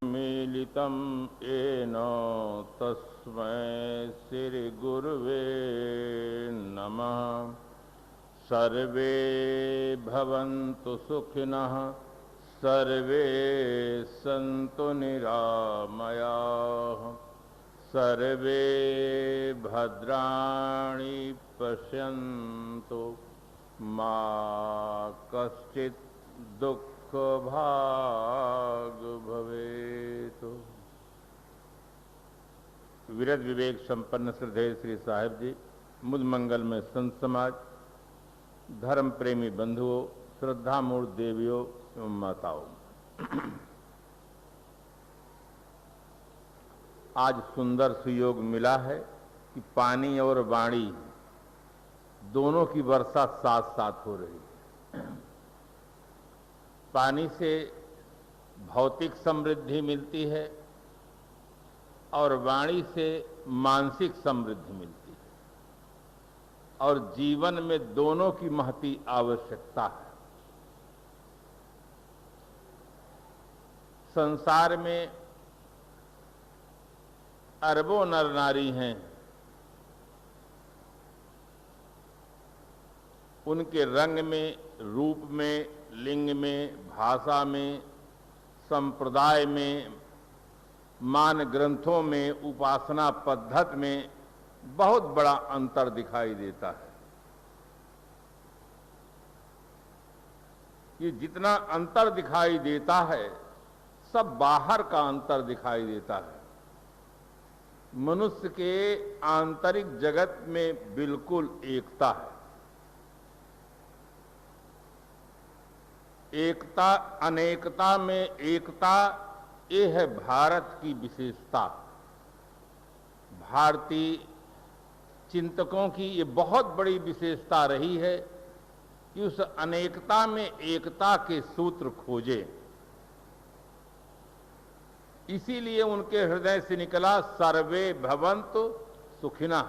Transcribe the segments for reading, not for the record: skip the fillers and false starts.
मीलितं येन तस्मै श्रीगुरुवे नमः। सर्वे भवन्तु सुखिनः, सर्वे सन्तु निरामयाः, सर्वे भद्राणि पश्यन्तु मा कश्चित् दुःखभाग् भवेत्। विरत विवेक संपन्न श्रद्धेय श्री साहिब जी, मुद मंगल में संत समाज, धर्म प्रेमी बंधुओं, श्रद्धा मूर्त देवियों एवं माताओं, आज सुंदर सुयोग मिला है कि पानी और वाणी दोनों की वर्षा साथ साथ हो रही है। पानी से भौतिक समृद्धि मिलती है और वाणी से मानसिक समृद्धि मिलती है, और जीवन में दोनों की महती आवश्यकता है। संसार में अरबों नर नारी हैं, उनके रंग में, रूप में, लिंग में, भाषा में, संप्रदाय में, मान ग्रंथों में, उपासना पद्धति में बहुत बड़ा अंतर दिखाई देता है। ये जितना अंतर दिखाई देता है सब बाहर का अंतर दिखाई देता है। मनुष्य के आंतरिक जगत में बिल्कुल एकता है। एकता अनेकता में एकता, ये है भारत की विशेषता। भारतीय चिंतकों की ये बहुत बड़ी विशेषता रही है कि उस अनेकता में एकता के सूत्र खोजे। इसीलिए उनके हृदय से निकला सर्वे भवन्तु सुखिनः,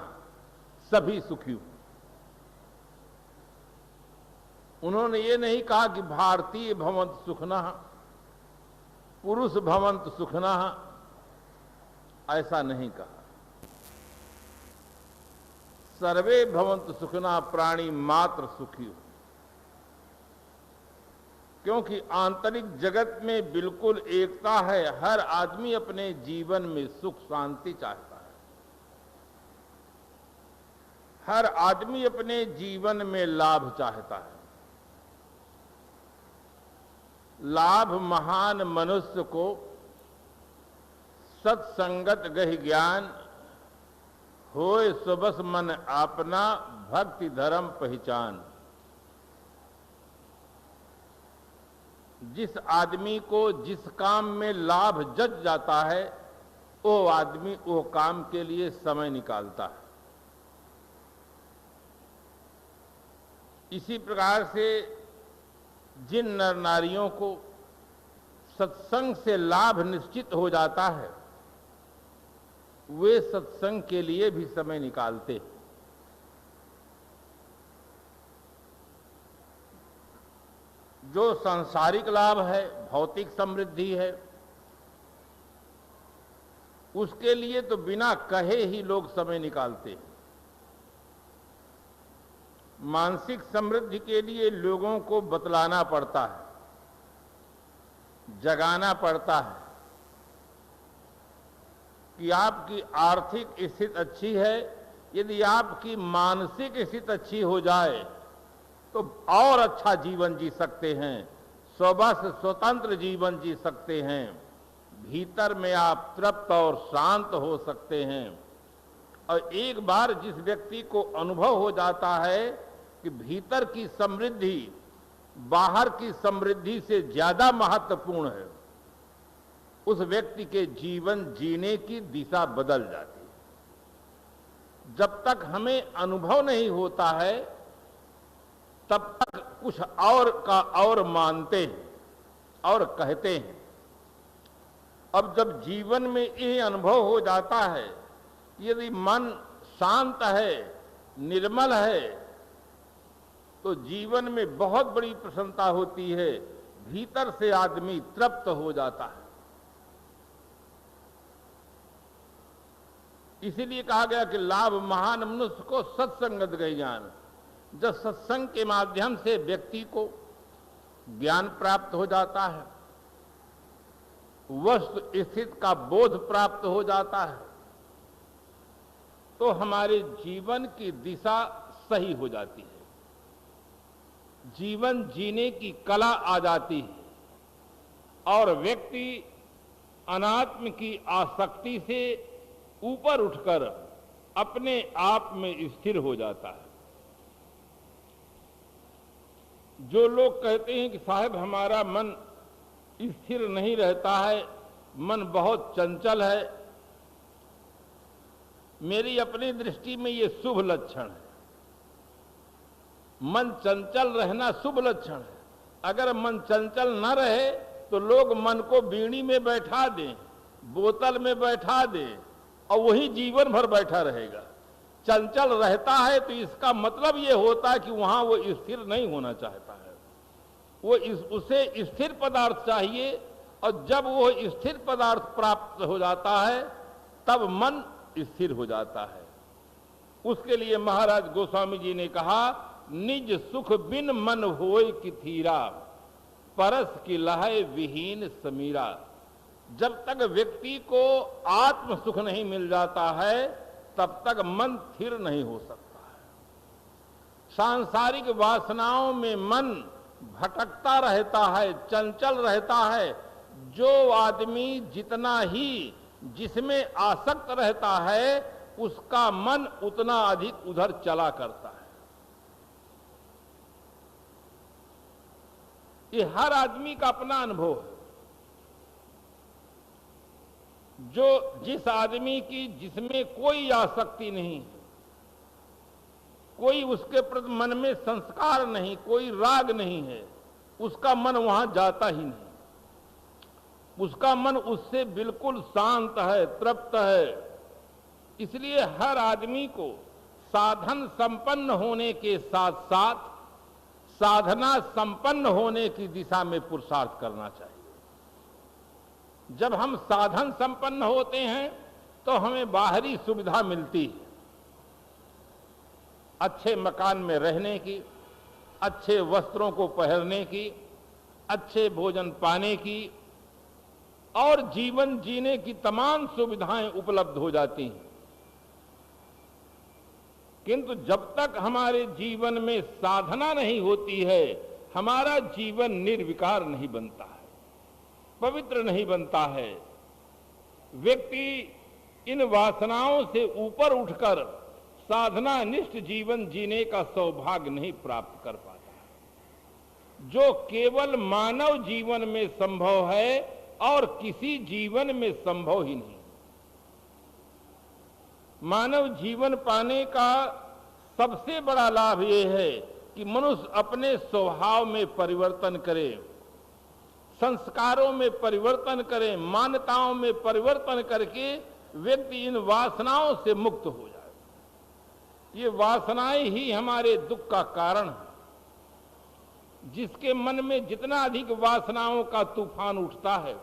सभी सुखी हो। उन्होंने ये नहीं कहा कि भारतीय भवन्तु सुखिनः, पुरुष भवन्तु सुखिनः, ऐसा नहीं कहा। सर्वे भवन्तु सुखिनः, प्राणी मात्र सुखी हो। क्योंकि आंतरिक जगत में बिल्कुल एकता है। हर आदमी अपने जीवन में सुख शांति चाहता है। हर आदमी अपने जीवन में लाभ चाहता है। लाभ महान मनुष्य को सत्संगत गहि ज्ञान, होए सुबस मन आपना, भक्ति धर्म पहचान। जिस आदमी को जिस काम में लाभ जच जाता है, वो आदमी वो काम के लिए समय निकालता है। इसी प्रकार से जिन नर नारियों को सत्संग से लाभ निश्चित हो जाता है, वे सत्संग के लिए भी समय निकालते हैं। जो सांसारिक लाभ है, भौतिक समृद्धि है, उसके लिए तो बिना कहे ही लोग समय निकालते हैं। मानसिक समृद्धि के लिए लोगों को बतलाना पड़ता है, जगाना पड़ता है कि आपकी आर्थिक स्थिति अच्छी है। यदि आपकी मानसिक स्थिति अच्छी हो जाए तो और अच्छा जीवन जी सकते हैं, स्वबस स्वतंत्र जीवन जी सकते हैं। भीतर में आप तृप्त और शांत हो सकते हैं। और एक बार जिस व्यक्ति को अनुभव हो जाता है कि भीतर की समृद्धि बाहर की समृद्धि से ज्यादा महत्वपूर्ण है, उस व्यक्ति के जीवन जीने की दिशा बदल जाती है। जब तक हमें अनुभव नहीं होता है तब तक कुछ और का और मानते हैं और कहते हैं। अब जब जीवन में ये अनुभव हो जाता है, यदि मन शांत है, निर्मल है, तो जीवन में बहुत बड़ी प्रसन्नता होती है। भीतर से आदमी तृप्त हो जाता है। इसीलिए कहा गया कि लाभ महान मनुष्य को सत्संगत गई जान। जब सत्संग के माध्यम से व्यक्ति को ज्ञान प्राप्त हो जाता है, वस्तु स्थिति का बोध प्राप्त हो जाता है, तो हमारे जीवन की दिशा सही हो जाती है, जीवन जीने की कला आ जाती है और व्यक्ति अनात्म की आसक्ति से ऊपर उठकर अपने आप में स्थिर हो जाता है। जो लोग कहते हैं कि साहब हमारा मन स्थिर नहीं रहता है, मन बहुत चंचल है, मेरी अपनी दृष्टि में ये शुभ लक्षण है। मन चंचल रहना शुभ लक्षण है। अगर मन चंचल न रहे तो लोग मन को बीड़ी में बैठा दें, बोतल में बैठा दें और वही जीवन भर बैठा रहेगा। चंचल रहता है तो इसका मतलब ये होता है कि वहां वो स्थिर नहीं होना चाहता है, उसे स्थिर पदार्थ चाहिए। और जब वो स्थिर पदार्थ प्राप्त हो जाता है तब मन स्थिर हो जाता है। उसके लिए महाराज गोस्वामी जी ने कहा, निज सुख बिन मन होय कि थीरा, परस की लहै विहीन समीरा। जब तक व्यक्ति को आत्म सुख नहीं मिल जाता है तब तक मन स्थिर नहीं हो सकता है। सांसारिक वासनाओं में मन भटकता रहता है, चंचल रहता है। जो आदमी जितना ही जिसमें आसक्त रहता है उसका मन उतना अधिक उधर चला करता है। ये हर आदमी का अपना अनुभव है। जो जिस आदमी की जिसमें कोई आसक्ति नहीं, कोई उसके प्रति मन में संस्कार नहीं, कोई राग नहीं है, उसका मन वहां जाता ही नहीं। उसका मन उससे बिल्कुल शांत है, तृप्त है। इसलिए हर आदमी को साधन संपन्न होने के साथ साथ साधना संपन्न होने की दिशा में पुरुषार्थ करना चाहिए। जब हम साधन संपन्न होते हैं तो हमें बाहरी सुविधा मिलती है, अच्छे मकान में रहने की, अच्छे वस्त्रों को पहनने की, अच्छे भोजन पाने की और जीवन जीने की तमाम सुविधाएं उपलब्ध हो जाती हैं। किंतु जब तक हमारे जीवन में साधना नहीं होती है, हमारा जीवन निर्विकार नहीं बनता है, पवित्र नहीं बनता है। व्यक्ति इन वासनाओं से ऊपर उठकर साधना निष्ठ जीवन जीने का सौभाग्य नहीं प्राप्त कर पाता है, जो केवल मानव जीवन में संभव है और किसी जीवन में संभव ही नहीं। मानव जीवन पाने का सबसे बड़ा लाभ यह है कि मनुष्य अपने स्वभाव में परिवर्तन करे, संस्कारों में परिवर्तन करे, मान्यताओं में परिवर्तन करके व्यक्ति इन वासनाओं से मुक्त हो जाए। ये वासनाएं ही हमारे दुख का कारण है। जिसके मन में जितना अधिक वासनाओं का तूफान उठता है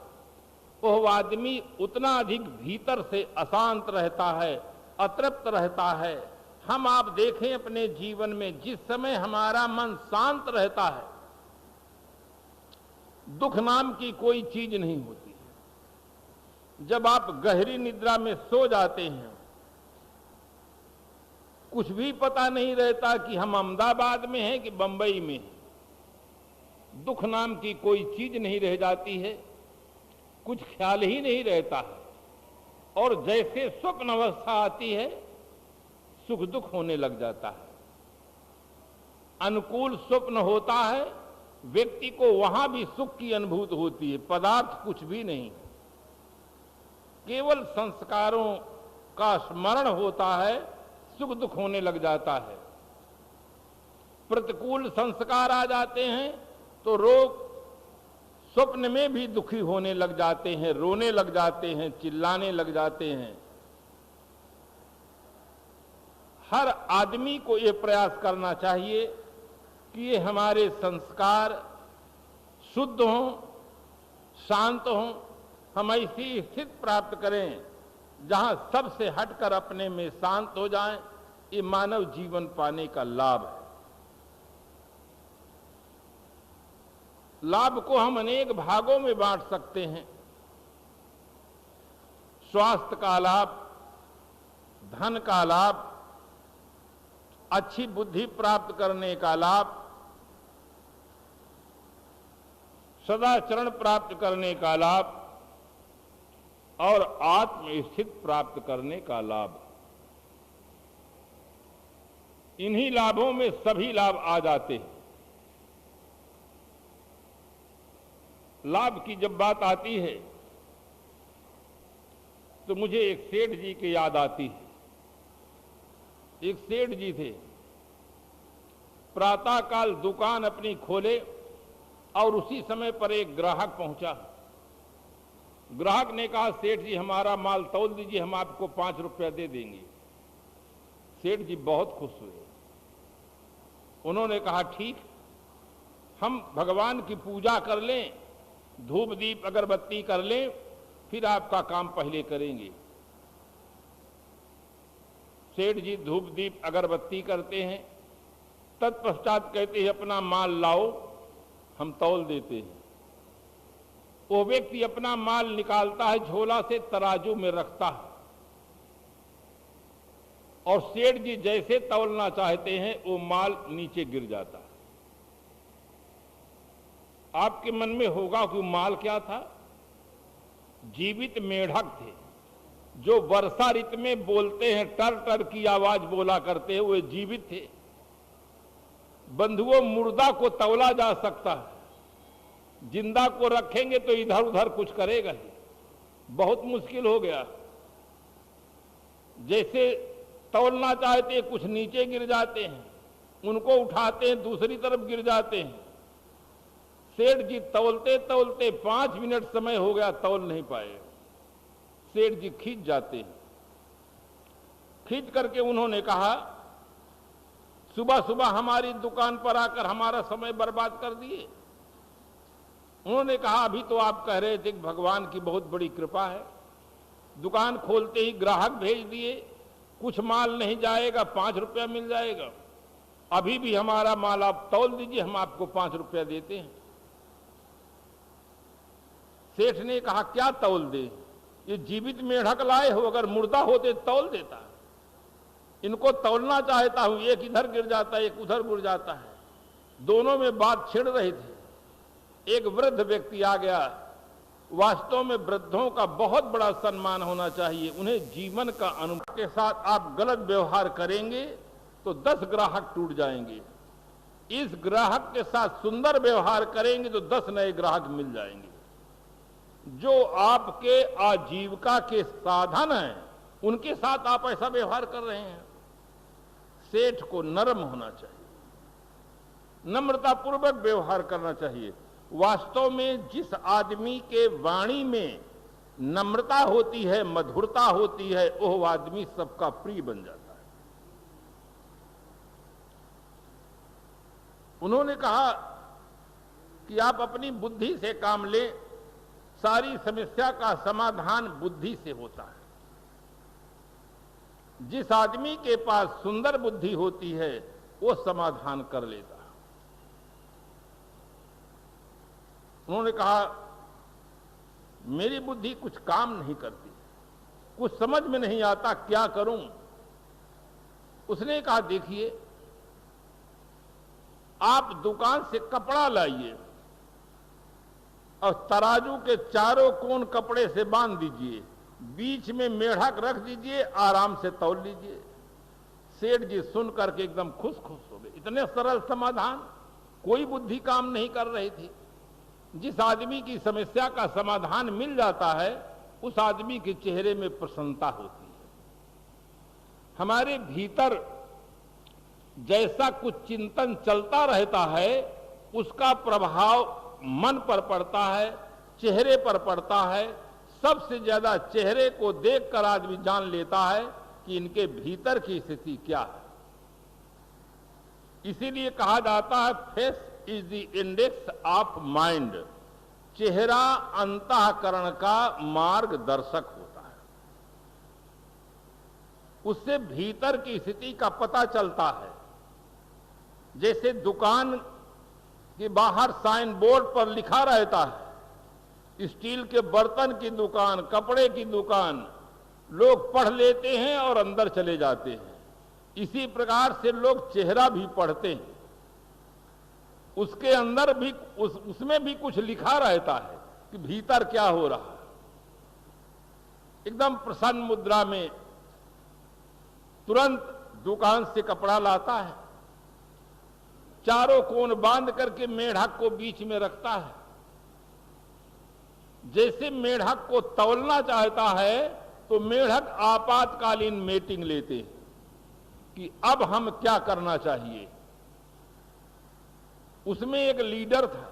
वह आदमी उतना अधिक भीतर से अशांत रहता है, अतृप्त रहता है। हम आप देखें अपने जीवन में, जिस समय हमारा मन शांत रहता है दुख नाम की कोई चीज नहीं होती है। जब आप गहरी निद्रा में सो जाते हैं, कुछ भी पता नहीं रहता कि हम अहमदाबाद में हैं कि बंबई में हैं। दुख नाम की कोई चीज नहीं रह जाती है, कुछ ख्याल ही नहीं रहता है। और जैसे स्वप्न अवस्था आती है सुख दुख होने लग जाता है। अनुकूल स्वप्न होता है, व्यक्ति को वहां भी सुख की अनुभूति होती है, पदार्थ कुछ भी नहीं, केवल संस्कारों का स्मरण होता है, सुख दुख होने लग जाता है। प्रतिकूल संस्कार आ जाते हैं तो लोग स्वप्न में भी दुखी होने लग जाते हैं, रोने लग जाते हैं, चिल्लाने लग जाते हैं। हर आदमी को यह प्रयास करना चाहिए कि ये हमारे संस्कार शुद्ध हों, शांत हों, हम ऐसी स्थिति प्राप्त करें जहां सबसे हटकर अपने में शांत हो जाएं, ये मानव जीवन पाने का लाभ है। लाभ को हम अनेक भागों में बांट सकते हैं। स्वास्थ्य का लाभ, धन का लाभ, अच्छी बुद्धि प्राप्त करने का लाभ, सदाचरण प्राप्त करने का लाभ और आत्मस्थिति प्राप्त करने का लाभ। इन्हीं लाभों में सभी लाभ आ जाते हैं। लाभ की जब बात आती है तो मुझे एक सेठ जी की याद आती है। एक सेठ जी थे, प्रातःकाल दुकान अपनी खोले और उसी समय पर एक ग्राहक पहुंचा। ग्राहक ने कहा, सेठ जी हमारा माल तौल दीजिए, हम आपको 5 रुपया दे देंगे। सेठ जी बहुत खुश हुए। उन्होंने कहा, ठीक, हम भगवान की पूजा कर लें, धूप दीप अगरबत्ती कर लें, फिर आपका काम पहले करेंगे। सेठ जी धूप दीप अगरबत्ती करते हैं, तत्पश्चात कहते हैं अपना माल लाओ, हम तौल देते हैं। वो व्यक्ति अपना माल निकालता है, झोला से तराजू में रखता है और सेठ जी जैसे तौलना चाहते हैं वो माल नीचे गिर जाता है। आपके मन में होगा कि माल क्या था? जीवित मेढक थे जो वर्षा ऋतु में बोलते हैं, टर टर की आवाज बोला करते हैं, वो जीवित थे। बंधुओं, मुर्दा को तौला जा सकता है, जिंदा को रखेंगे तो इधर उधर कुछ करेगा ही, बहुत मुश्किल हो गया। जैसे तौलना चाहते हैं, कुछ नीचे गिर जाते हैं, उनको उठाते हैं, दूसरी तरफ गिर जाते हैं। सेठ जी तौलते तौलते 5 मिनट समय हो गया, तौल नहीं पाए। सेठ जी खींच जाते हैं। खींच करके उन्होंने कहा, सुबह सुबह हमारी दुकान पर आकर हमारा समय बर्बाद कर दिए। उन्होंने कहा, अभी तो आप कह रहे थे कि भगवान की बहुत बड़ी कृपा है, दुकान खोलते ही ग्राहक भेज दिए, कुछ माल नहीं जाएगा, 5 रुपया मिल जाएगा। अभी भी हमारा माल आप तौल दीजिए, हम आपको 5 रुपया देते हैं। सेठ ने कहा, क्या तौल दे? ये जीवित मेढक लाए हो, अगर मुर्दा होते तौल देता। इनको तौलना चाहता हूं, एक इधर गिर जाता है, एक उधर गिर जाता है। दोनों में बात छिड़ रही थी। एक वृद्ध व्यक्ति आ गया। वास्तव में वृद्धों का बहुत बड़ा सम्मान होना चाहिए, उन्हें जीवन का अनुभव के साथ आप गलत व्यवहार करेंगे तो 10 ग्राहक टूट जाएंगे। इस ग्राहक के साथ सुंदर व्यवहार करेंगे तो 10 नए ग्राहक मिल जाएंगे। जो आपके आजीविका के साधन हैं, उनके साथ आप ऐसा व्यवहार कर रहे हैं। सेठ को नरम होना चाहिए, नम्रतापूर्वक व्यवहार करना चाहिए। वास्तव में जिस आदमी के वाणी में नम्रता होती है, मधुरता होती है, वह आदमी सबका प्रिय बन जाता है। उन्होंने कहा कि आप अपनी बुद्धि से काम लें, सारी समस्या का समाधान बुद्धि से होता है। जिस आदमी के पास सुंदर बुद्धि होती है वो समाधान कर लेता है। उन्होंने कहा, मेरी बुद्धि कुछ काम नहीं करती, कुछ समझ में नहीं आता, क्या करूं? उसने कहा, देखिए, आप दुकान से कपड़ा लाइए और तराजू के चारों कोण कपड़े से बांध दीजिए, बीच में मेढक रख दीजिए, आराम से तौल लीजिए। सेठ जी सुन करके एकदम खुश हो गए। इतने सरल समाधान, कोई बुद्धि काम नहीं कर रही थी। जिस आदमी की समस्या का समाधान मिल जाता है, उस आदमी के चेहरे में प्रसन्नता होती है। हमारे भीतर जैसा कुछ चिंतन चलता रहता है, उसका प्रभाव मन पर पड़ता है, चेहरे पर पड़ता है। सबसे ज्यादा चेहरे को देखकर आदमी जान लेता है कि इनके भीतर की स्थिति क्या है। इसीलिए कहा जाता है, face is the index of mind. चेहरा अंतःकरण का मार्गदर्शक होता है। उससे भीतर की स्थिति का पता चलता है। जैसे दुकान के बाहर साइन बोर्ड पर लिखा रहता है, स्टील के बर्तन की दुकान, कपड़े की दुकान, लोग पढ़ लेते हैं और अंदर चले जाते हैं। इसी प्रकार से लोग चेहरा भी पढ़ते हैं, उसके अंदर भी उसमें भी कुछ लिखा रहता है कि भीतर क्या हो रहा है। एकदम प्रसन्न मुद्रा में तुरंत दुकान से कपड़ा लाता है, चारों कोण बांध करके मेढक को बीच में रखता है। जैसे मेढक को तौलना चाहता है तो मेढक आपातकालीन मीटिंग लेते हैं कि अब हम क्या करना चाहिए। उसमें एक लीडर था,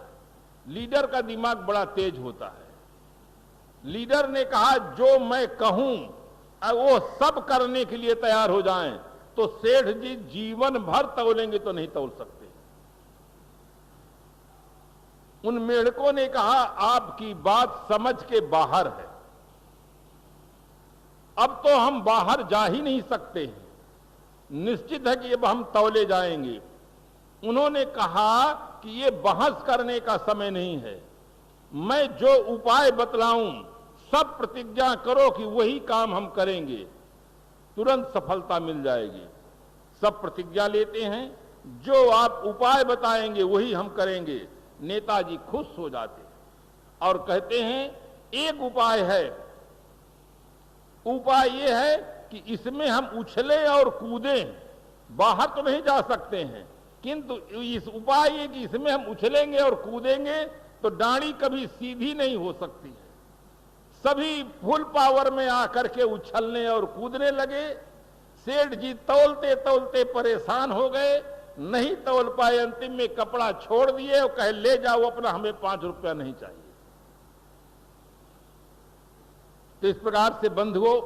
लीडर का दिमाग बड़ा तेज होता है। लीडर ने कहा जो मैं कहूं वो सब करने के लिए तैयार हो जाएं, तो सेठ जी जीवन भर तौलेंगे तो नहीं तौल सकते। उन मेढकों ने कहा आपकी बात समझ के बाहर है, अब तो हम बाहर जा ही नहीं सकते हैं, निश्चित है कि अब हम तौले जाएंगे। उन्होंने कहा कि ये बहस करने का समय नहीं है, मैं जो उपाय बतलाऊं सब प्रतिज्ञा करो कि वही काम हम करेंगे, तुरंत सफलता मिल जाएगी। सब प्रतिज्ञा लेते हैं, जो आप उपाय बताएंगे वही हम करेंगे। नेताजी खुश हो जाते और कहते हैं एक उपाय है, उपाय ये है कि इसमें हम उछले और कूदें, बाहर तो नहीं जा सकते हैं, किंतु इस उपाय ये कि इसमें हम उछलेंगे और कूदेंगे तो डांडी कभी सीधी नहीं हो सकती है। सभी फुल पावर में आकर के उछलने और कूदने लगे। सेठ जी तौलते तौलते परेशान हो गए, नहीं तौल पाए, अंतिम में कपड़ा छोड़ दिए और कहे ले जाओ अपना, हमें 5 रुपया नहीं चाहिए। तो इस प्रकार से बंधुओं,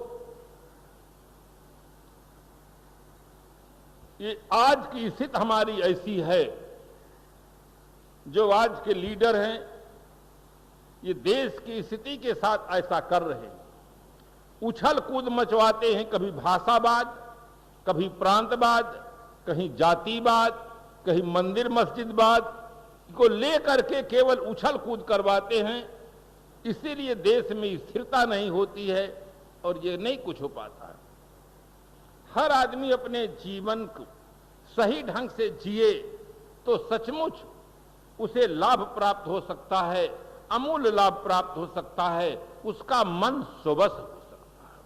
ये आज की स्थिति हमारी ऐसी है, जो आज के लीडर हैं ये देश की स्थिति के साथ ऐसा कर रहे हैं। उछल कूद मचवाते हैं, कभी भाषावाद, कभी प्रांतवाद, कहीं जातिवाद, कहीं मंदिर मस्जिदवाद को लेकर के केवल उछल कूद करवाते हैं। इसीलिए देश में स्थिरता नहीं होती है और ये नहीं कुछ हो पाता है। हर आदमी अपने जीवन को सही ढंग से जिए तो सचमुच उसे लाभ प्राप्त हो सकता है, अमूल्य लाभ प्राप्त हो सकता है, उसका मन स्वस्थ हो सकता है।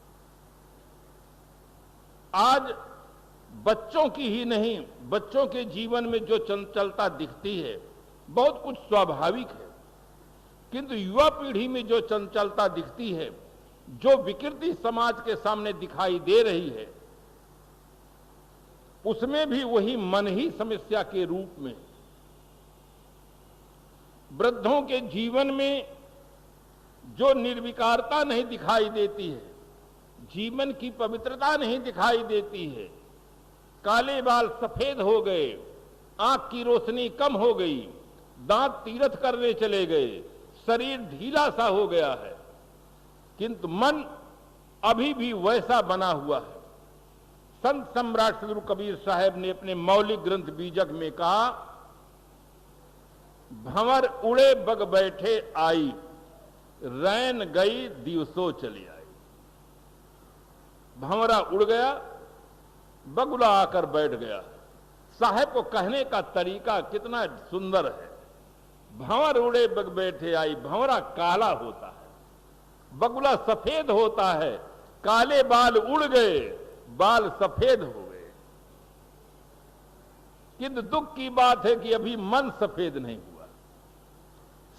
आज बच्चों की ही नहीं, बच्चों के जीवन में जो चंचलता दिखती है बहुत कुछ स्वाभाविक है, किंतु युवा पीढ़ी में जो चंचलता दिखती है, जो विकृति समाज के सामने दिखाई दे रही है, उसमें भी वही मन ही समस्या के रूप में। वृद्धों के जीवन में जो निर्विकारता नहीं दिखाई देती है, जीवन की पवित्रता नहीं दिखाई देती है, काले बाल सफेद हो गए, आंख की रोशनी कम हो गई, दांत तीरथ करने चले गए, शरीर ढीला सा हो गया है, किंतु मन अभी भी वैसा बना हुआ है। संत सम्राट सदगुरु कबीर साहब ने अपने मौलिक ग्रंथ बीजक में कहा, भंवर उड़े बग बैठे आई, रैन गई दिवसों चली आई। भंवरा उड़ गया, बगुला आकर बैठ गया। साहब को कहने का तरीका कितना सुंदर है। भंवर उड़े बग बैठे आई, भंवरा काला होता है, बगुला सफेद होता है, काले बाल उड़ गए, बाल सफेद हो गए। किंतु दुख की बात है कि अभी मन सफेद नहीं हुआ।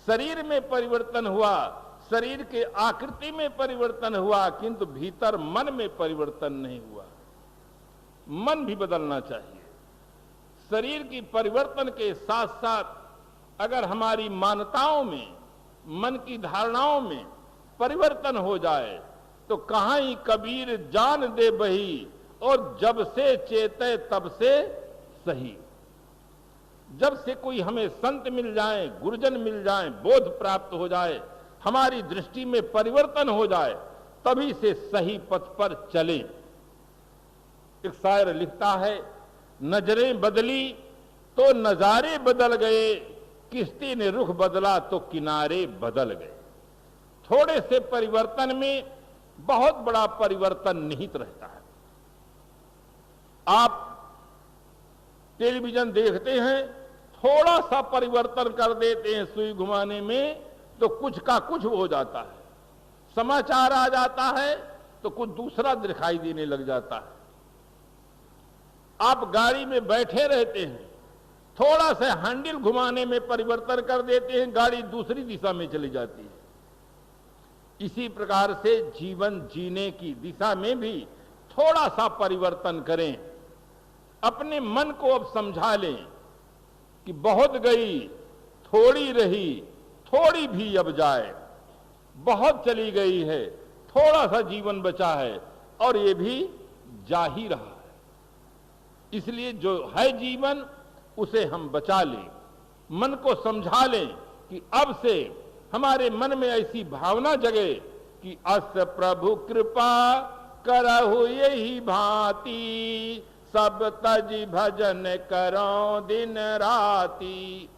शरीर में परिवर्तन हुआ, शरीर के आकृति में परिवर्तन हुआ, किंतु भीतर मन में परिवर्तन नहीं हुआ। मन भी बदलना चाहिए। शरीर की परिवर्तन के साथ साथ अगर हमारी मान्यताओं में, मन की धारणाओं में परिवर्तन हो जाए तो कहां ही कबीर जान दे बही, और जब से चेते तब से सही। जब से कोई हमें संत मिल जाए, गुरुजन मिल जाए, बोध प्राप्त हो जाए, हमारी दृष्टि में परिवर्तन हो जाए, तभी से सही पथ पर चलें। एक शायर लिखता है, नजरें बदली तो नजारे बदल गए, किश्ती ने रुख बदला तो किनारे बदल गए। थोड़े से परिवर्तन में बहुत बड़ा परिवर्तन निहित रहता है। आप टेलीविजन देखते हैं, थोड़ा सा परिवर्तन कर देते हैं सुई घुमाने में तो कुछ का कुछ हो जाता है। समाचार आ जाता है तो कुछ दूसरा दिखाई देने लग जाता है। आप गाड़ी में बैठे रहते हैं, थोड़ा सा हैंडल घुमाने में परिवर्तन कर देते हैं, गाड़ी दूसरी दिशा में चली जाती है। इसी प्रकार से जीवन जीने की दिशा में भी थोड़ा सा परिवर्तन करें। अपने मन को अब समझा लें कि बहुत गई, थोड़ी रही, थोड़ी भी अब जाए। बहुत चली गई है, थोड़ा सा जीवन बचा है और ये भी जा ही रहा है। इसलिए जो है जीवन उसे हम बचा लें, मन को समझा लें कि अब से हमारे मन में ऐसी भावना जगे कि अस प्रभु कृपा करहु यही भांति, सब तज भजन करो दिन राती।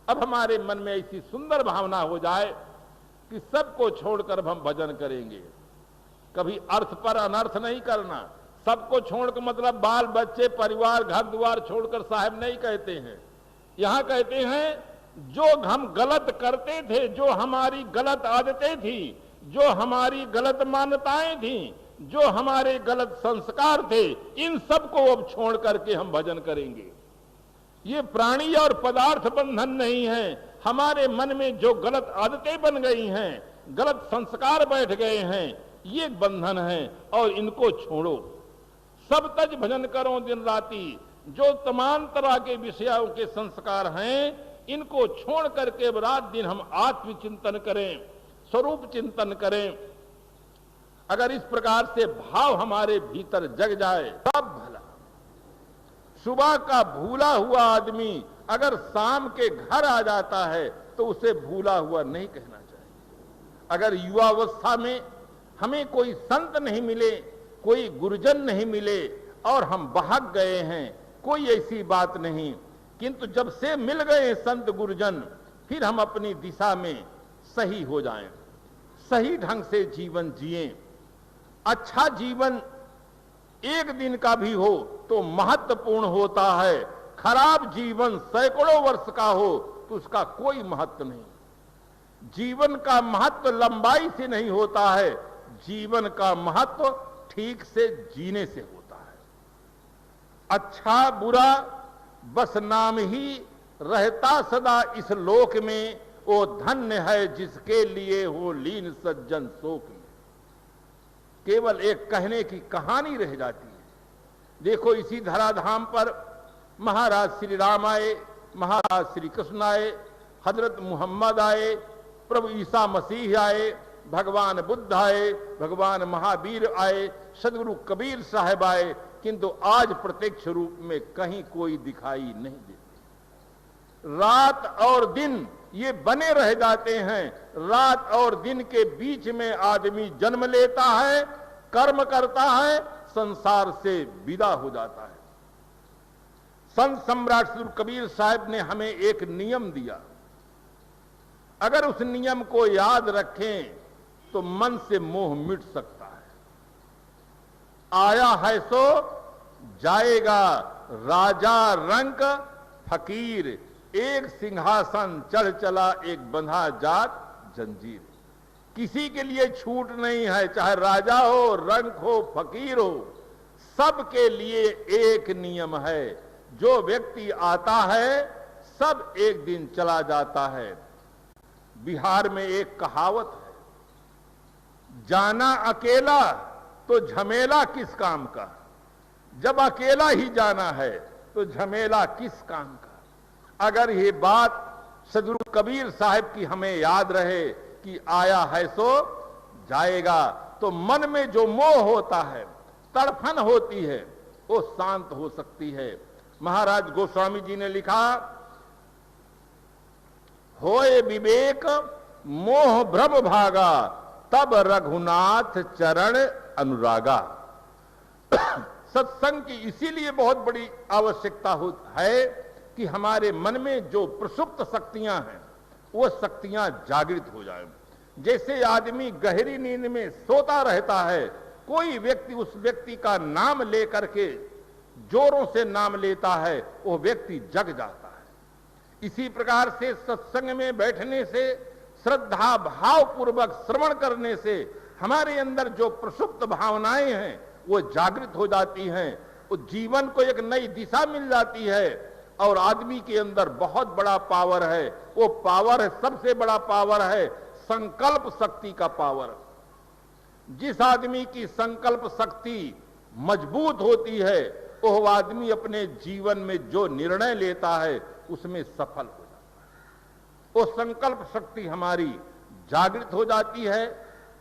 अब हमारे मन में ऐसी सुंदर भावना हो जाए कि सबको छोड़कर हम भजन करेंगे। कभी अर्थ पर अनर्थ नहीं करना। सबको छोड़कर मतलब बाल बच्चे परिवार घर द्वार छोड़कर साहब नहीं कहते हैं। यहां कहते हैं जो हम गलत करते थे, जो हमारी गलत आदतें थी, जो हमारी गलत मान्यताएं थी, जो हमारे गलत संस्कार थे, इन सबको अब छोड़ करके हम भजन करेंगे। ये प्राणी और पदार्थ बंधन नहीं है। हमारे मन में जो गलत आदतें बन गई हैं, गलत संस्कार बैठ गए हैं, ये बंधन है और इनको छोड़ो। सब तज भजन करो दिन राती। जो तमाम तरह के विषयों के संस्कार हैं, इनको छोड़ करके रात दिन हम आत्मचिंतन करें, स्वरूप चिंतन करें। अगर इस प्रकार से भाव हमारे भीतर जग जाए तब भला। सुबह का भूला हुआ आदमी अगर शाम के घर आ जाता है तो उसे भूला हुआ नहीं कहना चाहिए। अगर युवावस्था में हमें कोई संत नहीं मिले, कोई गुरुजन नहीं मिले और हम बहक गए हैं, कोई ऐसी बात नहीं, किंतु जब से मिल गए संत गुरुजन, फिर हम अपनी दिशा में सही हो जाएं, सही ढंग से जीवन जिएं। अच्छा जीवन एक दिन का भी हो तो महत्वपूर्ण होता है। खराब जीवन सैकड़ों वर्ष का हो तो उसका कोई महत्व नहीं। जीवन का महत्व लंबाई से नहीं होता है, जीवन का महत्व ठीक से जीने से होता है। अच्छा बुरा बस नाम ही रहता सदा इस लोक में, वो धन्य है जिसके लिए हो लीन सज्जन शोक में। केवल एक कहने की कहानी रह जाती है। देखो इसी धराधाम पर महाराज श्री राम आए, महाराज श्री कृष्ण आए, हजरत मोहम्मद आए, प्रभु ईसा मसीह आए, भगवान बुद्ध आए, भगवान महावीर आए, सदगुरु कबीर साहब आए, किंतु आज प्रत्यक्ष रूप में कहीं कोई दिखाई नहीं देते। रात और दिन ये बने रह जाते हैं। रात और दिन के बीच में आदमी जन्म लेता है, कर्म करता है, संसार से विदा हो जाता है। संत सम्राट सदगुरु कबीर साहब ने हमें एक नियम दिया। अगर उस नियम को याद रखें तो मन से मोह मिट सकता है। आया है सो जाएगा, राजा रंक फकीर, एक सिंहासन चढ़ चला एक बंधा जात जंजीर। किसी के लिए छूट नहीं है, चाहे राजा हो, रंक हो, फकीर हो, सबके लिए एक नियम है। जो व्यक्ति आता है सब एक दिन चला जाता है। बिहार में एक कहावत है, जाना अकेला तो झमेला किस काम का। जब अकेला ही जाना है तो झमेला किस काम का। अगर ये बात सदगुरु कबीर साहब की हमें याद रहे कि आया है सो जाएगा, तो मन में जो मोह होता है, तड़फन होती है, वो शांत हो सकती है। महाराज गोस्वामी जी ने लिखा, होए विवेक मोह भ्रम भागा, तब रघुनाथ चरण अनुरागा। सत्संग की इसीलिए बहुत बड़ी आवश्यकता है कि हमारे मन में जो प्रसुप्त शक्तियां हैं वो शक्तियां जागृत हो जाए। जैसे आदमी गहरी नींद में सोता रहता है, कोई व्यक्ति उस व्यक्ति का नाम लेकर के जोरों से नाम लेता है, वो व्यक्ति जग जाता है। इसी प्रकार से सत्संग में बैठने से, श्रद्धा भाव पूर्वक श्रवण करने से हमारे अंदर जो प्रसुप्त भावनाएं हैं वो जागृत हो जाती हैं, वो जीवन को एक नई दिशा मिल जाती है और आदमी के अंदर बहुत बड़ा पावर है। वो पावर है, सबसे बड़ा पावर है संकल्प शक्ति का पावर। जिस आदमी की संकल्प शक्ति मजबूत होती है वो आदमी अपने जीवन में जो निर्णय लेता है उसमें सफल हो जाता है। वो संकल्प शक्ति हमारी जागृत हो जाती है,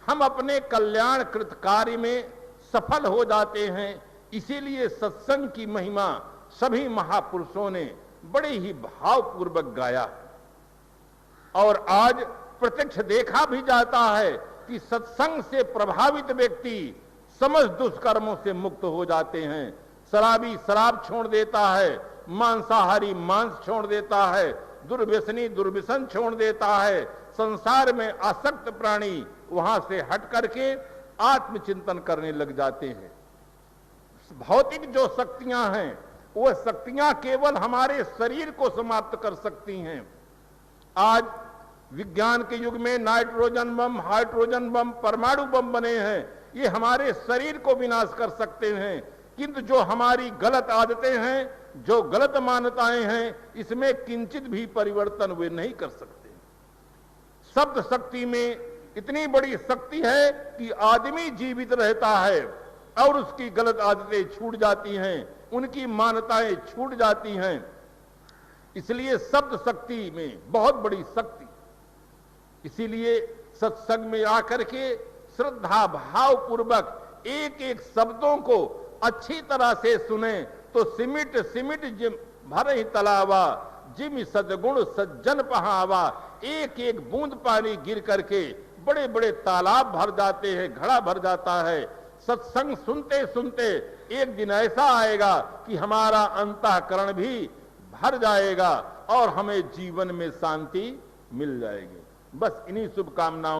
हम अपने कल्याण कृत कार्य में सफल हो जाते हैं। इसीलिए सत्संग की महिमा सभी महापुरुषों ने बड़े ही भावपूर्वक गाया और आज प्रत्यक्ष देखा भी जाता है कि सत्संग से प्रभावित व्यक्ति समस्त दुष्कर्मों से मुक्त हो जाते हैं। शराबी शराब छोड़ देता है, मांसाहारी मांस छोड़ देता है, दुर्व्यसनी दुर्व्यसन छोड़ देता है, संसार में आसक्त प्राणी वहां से हट करके आत्मचिंतन करने लग जाते हैं। भौतिक जो शक्तियां हैं वो शक्तियां केवल हमारे शरीर को समाप्त कर सकती हैं। आज विज्ञान के युग में नाइट्रोजन बम, हाइड्रोजन बम, परमाणु बम बने हैं, ये हमारे शरीर को विनाश कर सकते हैं, किंतु जो हमारी गलत आदतें हैं, जो गलत मान्यताएं हैं, इसमें किंचित भी परिवर्तन वे नहीं कर सकते। शब्द शक्ति में इतनी बड़ी शक्ति है कि आदमी जीवित रहता है और उसकी गलत आदतें छूट जाती हैं, उनकी मान्यताएं छूट जाती हैं। इसलिए शब्द शक्ति में बहुत बड़ी शक्ति। इसीलिए सत्संग में आकर के श्रद्धा भाव पूर्वक एक एक शब्दों को अच्छी तरह से सुने तो सिमिट सिमिट जिम भर ही तलावा, जिम सदगुण सज्जन पहावा। एक एक बूंद पानी गिर करके बड़े बड़े तालाब भर जाते हैं, घड़ा भर जाता है। सत्संग सुनते सुनते एक दिन ऐसा आएगा कि हमारा अंतःकरण भी भर जाएगा और हमें जीवन में शांति मिल जाएगी। बस इन्हीं शुभकामनाओं